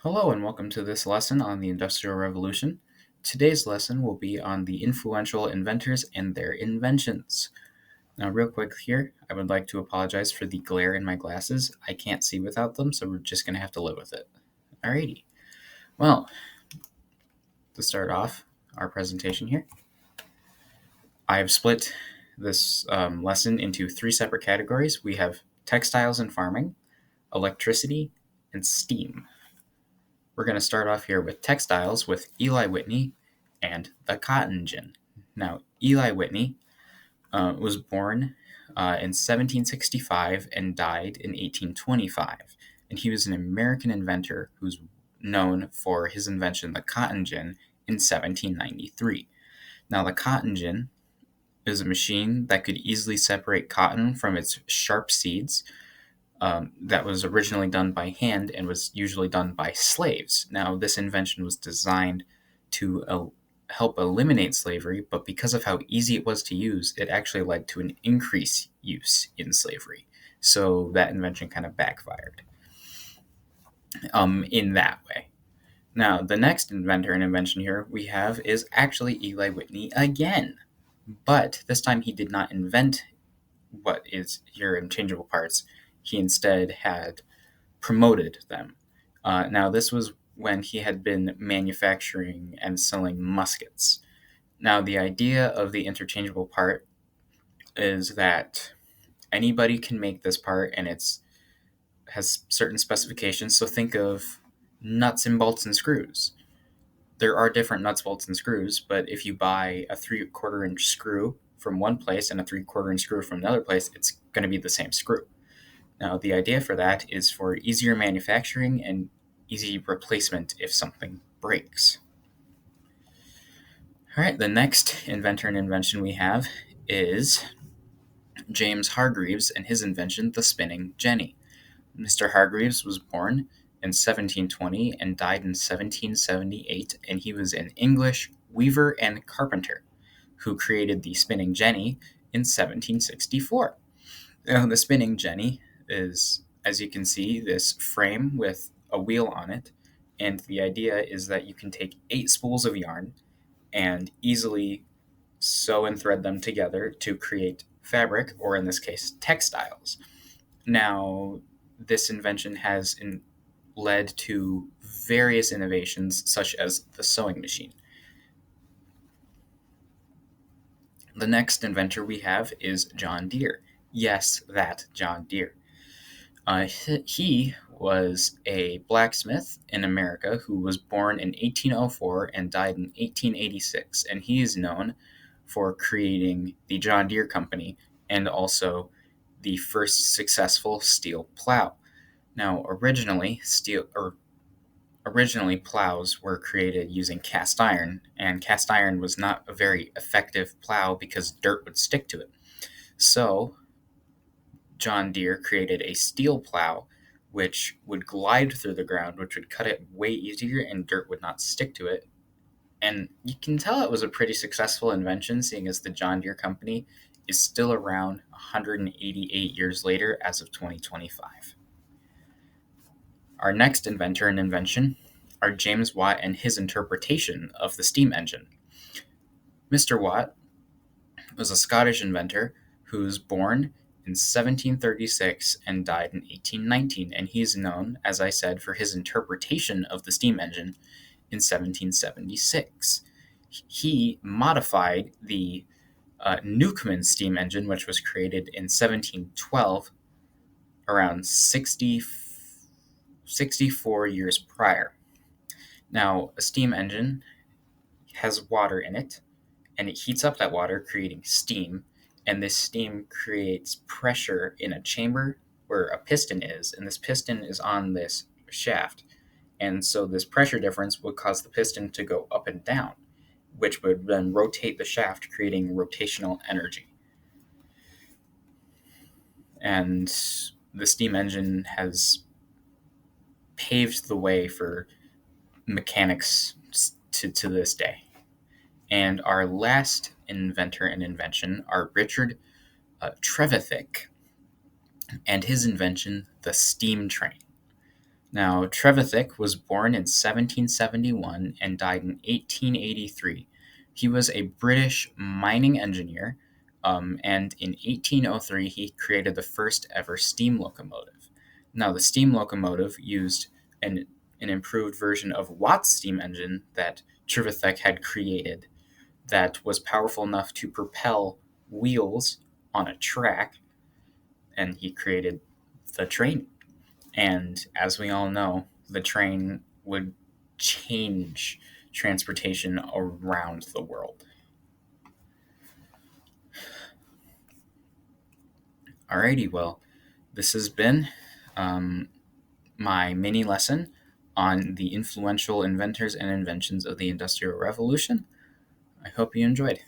Hello and welcome to this lesson on the Industrial Revolution. Today's lesson will be on the influential inventors and their inventions. Now, real quick here, I would like to apologize for the glare in my glasses. I can't see without them, so we're just going to have to live with it. Alrighty. Well, to start off our presentation here, I have split this lesson into three separate categories. We have textiles and farming, electricity, and steam. We're going to start off here with textiles with Eli Whitney and the cotton gin. Now, Eli Whitney was born in 1765 and died in 1825. And he was an American inventor who's known for his invention, the cotton gin, in 1793. Now, the cotton gin is a machine that could easily separate cotton from its sharp seeds. That was originally done by hand and was usually done by slaves. Now, this invention was designed to help eliminate slavery, but because of how easy it was to use, it actually led to an increased use in slavery. So that invention kind of backfired in that way. Now, the next inventor and invention here we have is actually Eli Whitney again, but this time he did not invent what is your interchangeable parts. He instead had promoted them. Now, this was when he had been manufacturing and selling muskets. Now, the idea of the interchangeable part is that anybody can make this part and it has certain specifications. So think of nuts and bolts and screws. There are different nuts, bolts, and screws, but if you buy a 3/4 inch screw from one place and a 3/4 inch screw from another place, it's going to be the same screw. Now, the idea for that is for easier manufacturing and easy replacement if something breaks. All right, the next inventor and invention we have is James Hargreaves and his invention, the spinning jenny. Mr. Hargreaves was born in 1720 and died in 1778, and he was an English weaver and carpenter who created the spinning jenny in 1764. Now, the spinning jenny is, as you can see, this frame with a wheel on it, and the idea is that you can take 8 spools of yarn and easily sew and thread them together to create fabric, or in this case, textiles. Now, this invention has led to various innovations, such as the sewing machine. The next inventor we have is John Deere. Yes, that John Deere. He was a blacksmith in America who was born in 1804 and died in 1886, and he is known for creating the John Deere Company and also the first successful steel plow. Now, originally plows were created using cast iron, and cast iron was not a very effective plow because dirt would stick to it. So John Deere created a steel plow which would glide through the ground, which would cut it way easier and dirt would not stick to it. And you can tell it was a pretty successful invention, seeing as the John Deere Company is still around 188 years later as of 2025. Our next inventor and invention are James Watt and his interpretation of the steam engine. Mr. Watt was a Scottish inventor who was born in 1736 and died in 1819, and he is known, as I said, for his interpretation of the steam engine in 1776. He modified the Newcomen steam engine, which was created in 1712, around 64 years prior. Now, a steam engine has water in it, and it heats up that water, creating steam, and this steam creates pressure in a chamber where a piston is, and this piston is on this shaft. And so this pressure difference would cause the piston to go up and down, which would then rotate the shaft, creating rotational energy. And the steam engine has paved the way for mechanics to this day. And our last inventor and invention are Richard Trevithick and his invention, the steam train. Now, Trevithick was born in 1771 and died in 1883. He was a British mining engineer, and in 1803 he created the first ever steam locomotive. Now, the steam locomotive used an improved version of Watt's steam engine that Trevithick had created that was powerful enough to propel wheels on a track, and he created the train. And as we all know, the train would change transportation around the world. Alrighty, well, this has been my mini lesson on the influential inventors and inventions of the Industrial Revolution. I hope you enjoyed.